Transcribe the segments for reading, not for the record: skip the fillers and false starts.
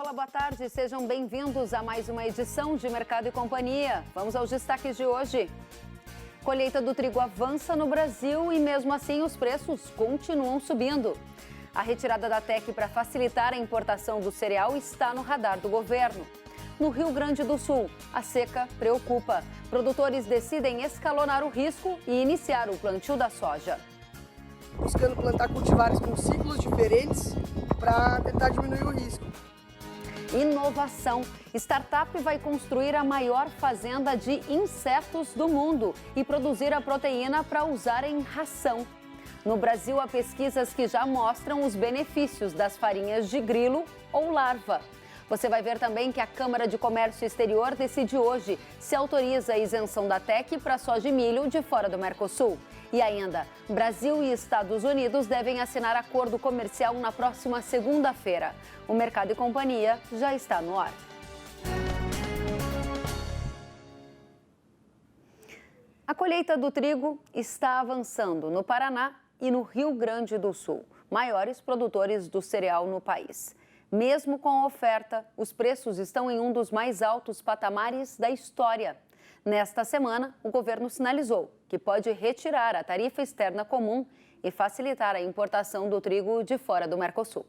Olá, boa tarde. Sejam bem-vindos a mais uma edição de Mercado e Companhia. Vamos aos destaques de hoje. Colheita do trigo avança no Brasil e, mesmo assim, os preços continuam subindo. A retirada da TEC para facilitar a importação do cereal está no radar do governo. No Rio Grande do Sul, a seca preocupa. Produtores decidem escalonar o risco e iniciar o plantio da soja. Buscando plantar cultivares com ciclos diferentes para tentar diminuir o risco. Inovação. Startup vai construir a maior fazenda de insetos do mundo e produzir a proteína para usar em ração. No Brasil, há pesquisas que já mostram os benefícios das farinhas de grilo ou larva. Você vai ver também que a Câmara de Comércio Exterior decide hoje se autoriza a isenção da TEC para soja e milho de fora do Mercosul. E ainda, Brasil e Estados Unidos devem assinar acordo comercial na próxima segunda-feira. O Mercado e Companhia já está no ar. A colheita do trigo está avançando no Paraná e no Rio Grande do Sul, maiores produtores do cereal no país. Mesmo com a oferta, os preços estão em um dos mais altos patamares da história. Nesta semana, o governo sinalizou que pode retirar a tarifa externa comum e facilitar a importação do trigo de fora do Mercosul.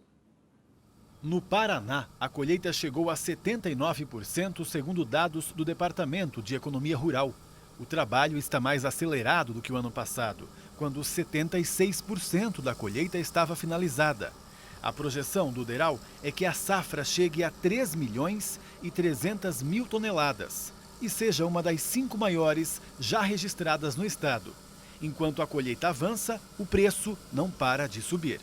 No Paraná, a colheita chegou a 79%, segundo dados do Departamento de Economia Rural. O trabalho está mais acelerado do que o ano passado, quando 76% da colheita estava finalizada. A projeção do DERAL é que a safra chegue a 3 milhões e 300 mil toneladas e seja uma das 5 maiores já registradas no estado. Enquanto a colheita avança, o preço não para de subir.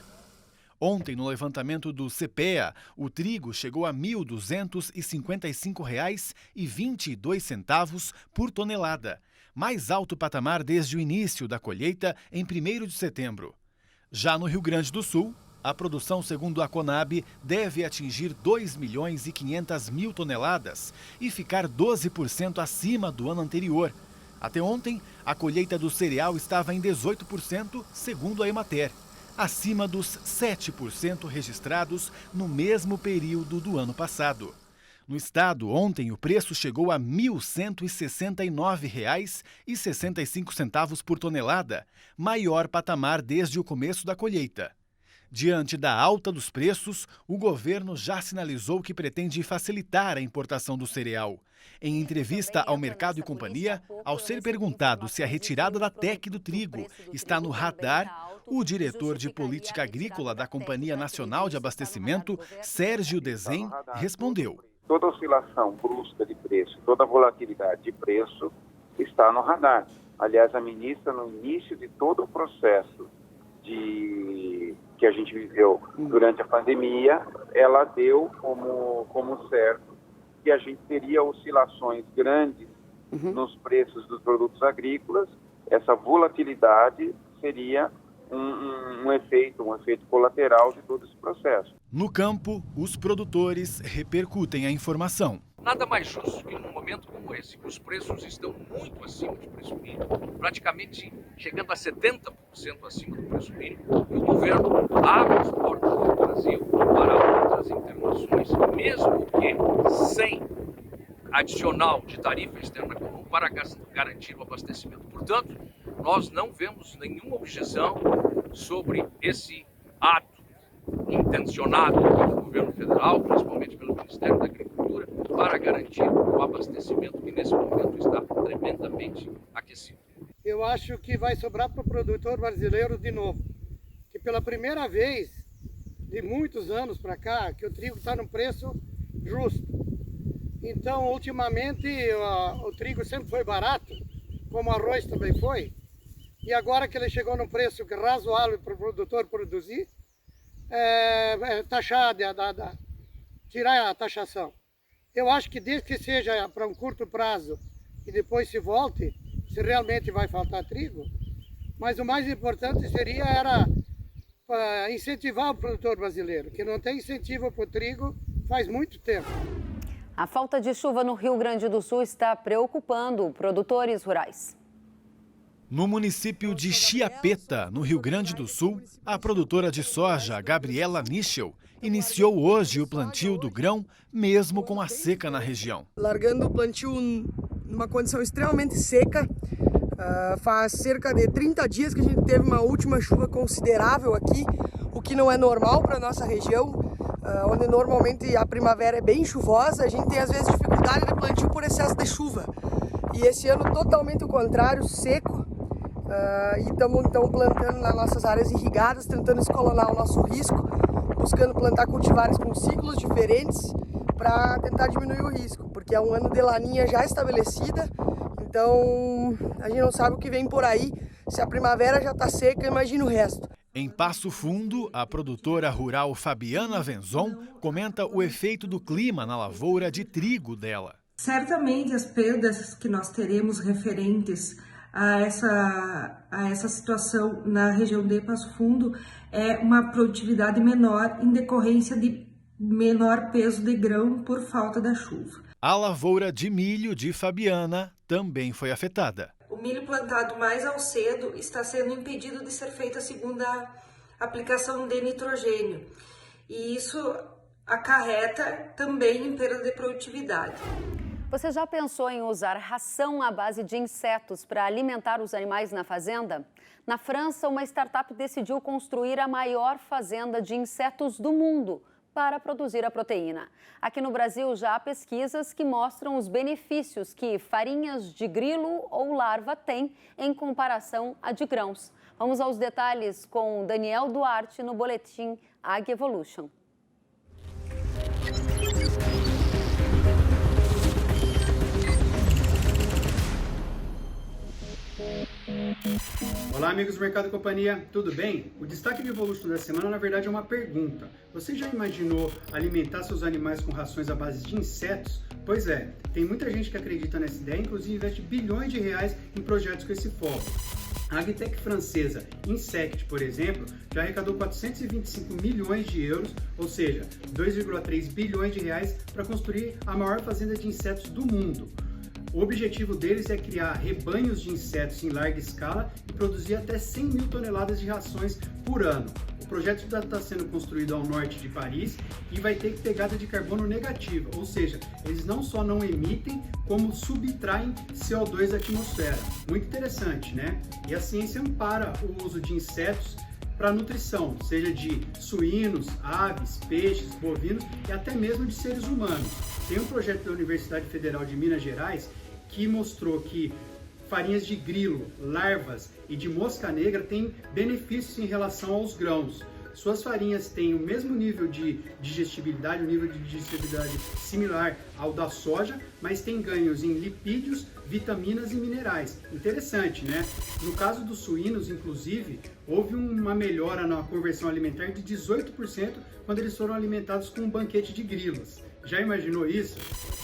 Ontem, no levantamento do CPEA, o trigo chegou a R$ 1.255,22 por tonelada, mais alto patamar desde o início da colheita em 1º de setembro. Já no Rio Grande do Sul, a produção, segundo a Conab, deve atingir 2 milhões e 500 mil toneladas e ficar 12% acima do ano anterior. Até ontem, a colheita do cereal estava em 18%, segundo a Emater, acima dos 7% registrados no mesmo período do ano passado. No estado, ontem, o preço chegou a R$ 1.169,65 por tonelada, maior patamar desde o começo da colheita. Diante da alta dos preços, o governo já sinalizou que pretende facilitar a importação do cereal. Em entrevista ao Mercado e Companhia, ao ser perguntado se a retirada da TEC do trigo está no radar, o diretor de Política Agrícola da Companhia Nacional de Abastecimento, Sérgio Desen, respondeu. Toda oscilação brusca de preço, toda volatilidade de preço está no radar. Aliás, a ministra, no início de todo o processo que a gente viveu durante a pandemia, ela deu como certo que a gente teria oscilações grandes nos preços dos produtos agrícolas. Essa volatilidade seria um efeito colateral de todo esse processo. No campo, os produtores repercutem a informação. Nada mais justo que num momento como esse, que os preços estão muito acima do preço mínimo, praticamente chegando a 70% acima do preço mínimo, e o governo abre as portas do Brasil para outras internações, mesmo que sem adicional de tarifa externa comum para garantir o abastecimento. Portanto, nós não vemos nenhuma objeção sobre esse ato intencionado pelo governo federal, principalmente pelo Ministério da Agricultura, para garantir o abastecimento que nesse momento está tremendamente aquecido. Eu acho que vai sobrar para o produtor brasileiro de novo, que pela primeira vez de muitos anos para cá, que o trigo está num preço justo. Então, ultimamente, o trigo sempre foi barato, como o arroz também foi, e agora que ele chegou num preço razoável para o produtor produzir, tirar a taxação. Eu acho que desde que seja para um curto prazo e depois se volte, se realmente vai faltar trigo, mas o mais importante era incentivar o produtor brasileiro, que não tem incentivo para o trigo faz muito tempo. A falta de chuva no Rio Grande do Sul está preocupando produtores rurais. No município de Chiapeta, no Rio Grande do Sul, a produtora de soja, Gabriela Nischel, iniciou hoje o plantio do grão, mesmo com a seca na região. Largando o plantio numa condição extremamente seca, faz cerca de 30 dias que a gente teve uma última chuva considerável aqui, o que não é normal para a nossa região, onde normalmente a primavera é bem chuvosa, a gente tem às vezes dificuldade de plantio por excesso de chuva. E esse ano totalmente o contrário, seco, e estamos então plantando nas nossas áreas irrigadas, tentando escalonar o nosso risco, buscando plantar cultivares com ciclos diferentes para tentar diminuir o risco, porque é um ano de laninha já estabelecida, então a gente não sabe o que vem por aí. Se a primavera já está seca, imagina o resto. Em Passo Fundo, a produtora rural Fabiana Venzon comenta o efeito do clima na lavoura de trigo dela. Certamente as perdas que nós teremos referentes a essa situação na região de Passo Fundo é uma produtividade menor em decorrência de menor peso de grão por falta da chuva. A lavoura de milho de Fabiana também foi afetada. O milho plantado mais ao cedo está sendo impedido de ser feita a segunda aplicação de nitrogênio. E isso acarreta também em perda de produtividade. Você já pensou em usar ração à base de insetos para alimentar os animais na fazenda? Na França, uma startup decidiu construir a maior fazenda de insetos do mundo para produzir a proteína. Aqui no Brasil já há pesquisas que mostram os benefícios que farinhas de grilo ou larva têm em comparação a de grãos. Vamos aos detalhes com Daniel Duarte no boletim Ag Evolution. Olá amigos do Mercado e Companhia, tudo bem? O destaque do Evolution da semana na verdade é uma pergunta. Você já imaginou alimentar seus animais com rações à base de insetos? Pois é, tem muita gente que acredita nessa ideia, inclusive investe bilhões de reais em projetos com esse foco. A agtech francesa Insect, por exemplo, já arrecadou 425 milhões de euros, ou seja, 2,3 bilhões de reais para construir a maior fazenda de insetos do mundo. O objetivo deles é criar rebanhos de insetos em larga escala e produzir até 100 mil toneladas de rações por ano. O projeto está sendo construído ao norte de Paris e vai ter pegada de carbono negativa, ou seja, eles não só não emitem, como subtraem CO2 da atmosfera. Muito interessante, né? E a ciência ampara o uso de insetos para nutrição, seja de suínos, aves, peixes, bovinos e até mesmo de seres humanos. Tem um projeto da Universidade Federal de Minas Gerais que mostrou que farinhas de grilo, larvas e de mosca negra têm benefícios em relação aos grãos. Suas farinhas têm o mesmo nível de digestibilidade, um nível de digestibilidade similar ao da soja, mas tem ganhos em lipídios, vitaminas e minerais. Interessante, né? No caso dos suínos, inclusive, houve uma melhora na conversão alimentar de 18% quando eles foram alimentados com um banquete de grilos. Já imaginou isso?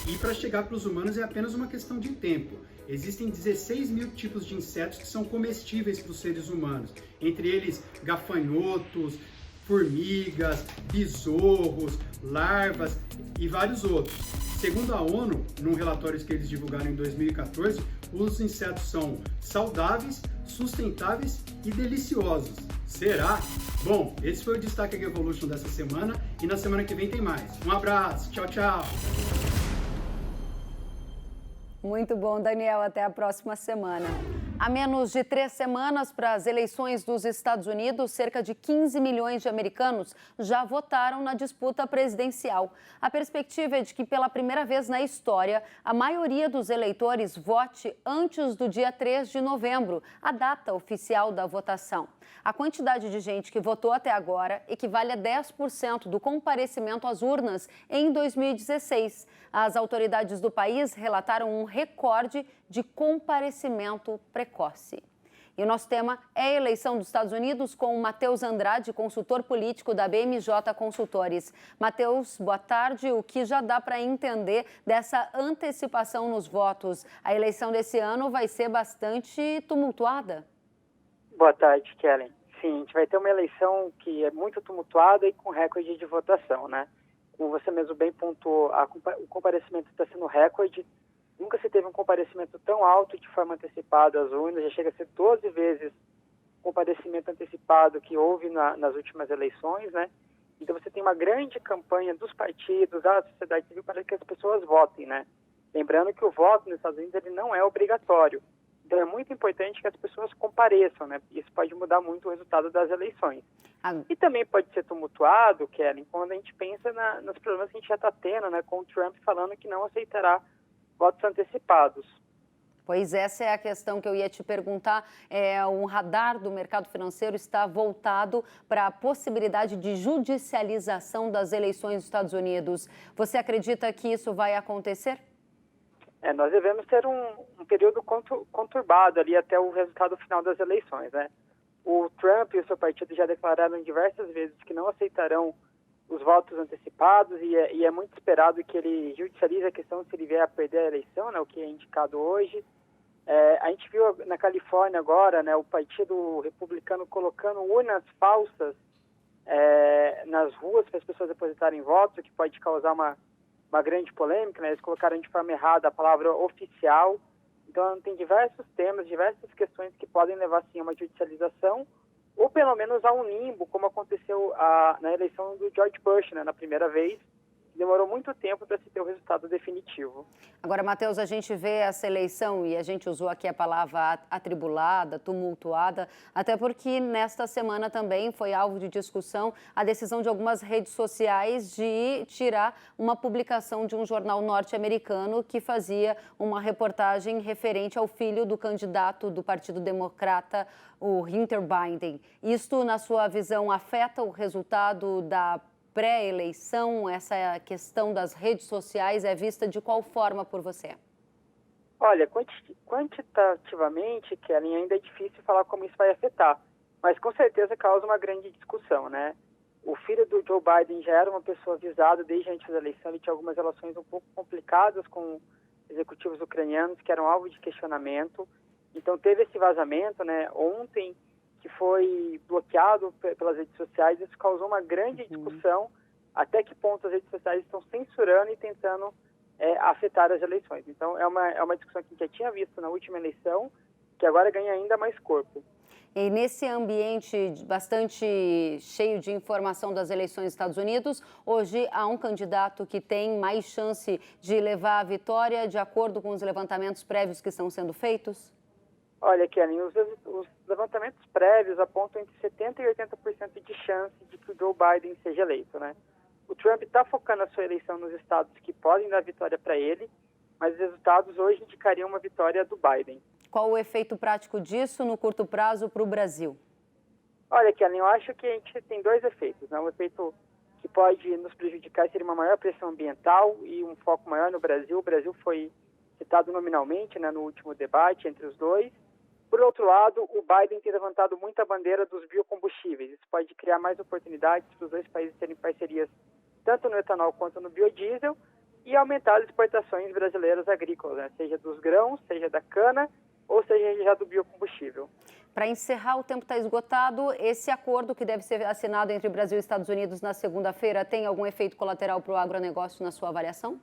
E para chegar para os humanos é apenas uma questão de tempo. Existem 16 mil tipos de insetos que são comestíveis para os seres humanos, entre eles gafanhotos, formigas, besouros, larvas e vários outros. Segundo a ONU, num relatório que eles divulgaram em 2014, os insetos são saudáveis, sustentáveis e deliciosos. Será? Bom, esse foi o Destaque Ag Evolution dessa semana e na semana que vem tem mais. Um abraço, tchau, tchau! Muito bom, Daniel. Até a próxima semana. Há menos de 3 semanas para as eleições dos Estados Unidos, cerca de 15 milhões de americanos já votaram na disputa presidencial. A perspectiva é de que, pela primeira vez na história, a maioria dos eleitores vote antes do dia 3 de novembro, a data oficial da votação. A quantidade de gente que votou até agora equivale a 10% do comparecimento às urnas em 2016. As autoridades do país relataram um recorde de comparecimento precoce. E o nosso tema é a eleição dos Estados Unidos com o Matheus Andrade, consultor político da BMJ Consultores. Matheus, boa tarde. O que já dá para entender dessa antecipação nos votos? A eleição desse ano vai ser bastante tumultuada? Boa tarde, Kellen. Sim, a gente vai ter uma eleição que é muito tumultuada e com recorde de votação, né? Como você mesmo bem pontuou, o comparecimento está sendo recorde. Nunca se teve um comparecimento tão alto de forma antecipada às urnas, já chega a ser 12 vezes o comparecimento antecipado que houve nas últimas eleições, né? Então você tem uma grande campanha dos partidos, da sociedade civil para que as pessoas votem, né? Lembrando que o voto nos Estados Unidos ele não é obrigatório. Então é muito importante que as pessoas compareçam, né? Isso pode mudar muito o resultado das eleições. E também pode ser tumultuado, Kellen, quando a gente pensa nos problemas que a gente já está tendo, né? Com o Trump falando que não aceitará votos antecipados. Pois essa é a questão que eu ia te perguntar. O radar do mercado financeiro está voltado para a possibilidade de judicialização das eleições dos Estados Unidos. Você acredita que isso vai acontecer? Nós devemos ter um período conturbado ali até o resultado final das eleições, né? O Trump e o seu partido já declararam diversas vezes que não aceitarão os votos antecipados e é muito esperado que ele judicialize a questão se ele vier a perder a eleição, né, o que é indicado hoje. A gente viu na Califórnia agora, né, o Partido Republicano colocando urnas falsas nas ruas para as pessoas depositarem votos, o que pode causar uma grande polêmica, né? Eles colocaram de forma errada a palavra oficial. Então, tem diversos temas, diversas questões que podem levar, sim, a uma judicialização ou, pelo menos, a um limbo, como aconteceu na eleição do George Bush, né, na primeira vez. Demorou muito tempo para se ter o resultado definitivo. Agora, Matheus, a gente vê essa eleição, e a gente usou aqui a palavra atribulada, tumultuada, até porque nesta semana também foi alvo de discussão a decisão de algumas redes sociais de tirar uma publicação de um jornal norte-americano que fazia uma reportagem referente ao filho do candidato do Partido Democrata, o Hunter Biden. Isto, na sua visão, afeta o resultado da pré-eleição? Essa questão das redes sociais é vista de qual forma por você? Olha, quantitativamente, Kellen, ainda é difícil falar como isso vai afetar, mas com certeza causa uma grande discussão, né? O filho do Joe Biden já era uma pessoa visada desde antes da eleição, ele tinha algumas relações um pouco complicadas com executivos ucranianos que eram alvo de questionamento, então teve esse vazamento, né? Ontem, que foi bloqueado pelas redes sociais, isso causou uma grande discussão até que ponto as redes sociais estão censurando e tentando afetar as eleições. Então, é uma discussão que a gente já tinha visto na última eleição, que agora ganha ainda mais corpo. E nesse ambiente bastante cheio de informação das eleições dos Estados Unidos, hoje há um candidato que tem mais chance de levar a vitória, de acordo com os levantamentos prévios que estão sendo feitos? Olha, Kellen, os levantamentos prévios apontam entre 70% e 80% de chance de que o Joe Biden seja eleito, né? O Trump está focando a sua eleição nos estados que podem dar vitória para ele, mas os resultados hoje indicariam uma vitória do Biden. Qual o efeito prático disso no curto prazo para o Brasil? Olha, Kellen, eu acho que a gente tem dois efeitos, né? Um efeito que pode nos prejudicar seria uma maior pressão ambiental e um foco maior no Brasil. O Brasil foi citado nominalmente, né, no último debate entre os dois. Por outro lado, o Biden tem levantado muito a bandeira dos biocombustíveis. Isso pode criar mais oportunidades para os dois países terem parcerias tanto no etanol quanto no biodiesel e aumentar as exportações brasileiras agrícolas, né? Seja dos grãos, seja da cana ou seja já do biocombustível. Para encerrar, o tempo está esgotado. Esse acordo que deve ser assinado entre Brasil e Estados Unidos na segunda-feira tem algum efeito colateral para o agronegócio na sua avaliação?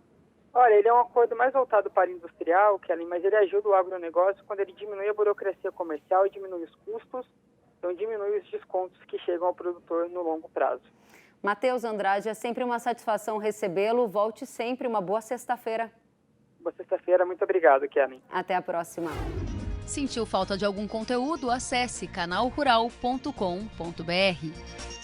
Olha, ele é um acordo mais voltado para o industrial, Kellen, mas ele ajuda o agronegócio quando ele diminui a burocracia comercial e diminui os custos, então diminui os descontos que chegam ao produtor no longo prazo. Matheus Andrade, é sempre uma satisfação recebê-lo. Volte sempre. Uma boa sexta-feira. Boa sexta-feira. Muito obrigado, Kellen. Até a próxima. Sentiu falta de algum conteúdo? Acesse canalrural.com.br.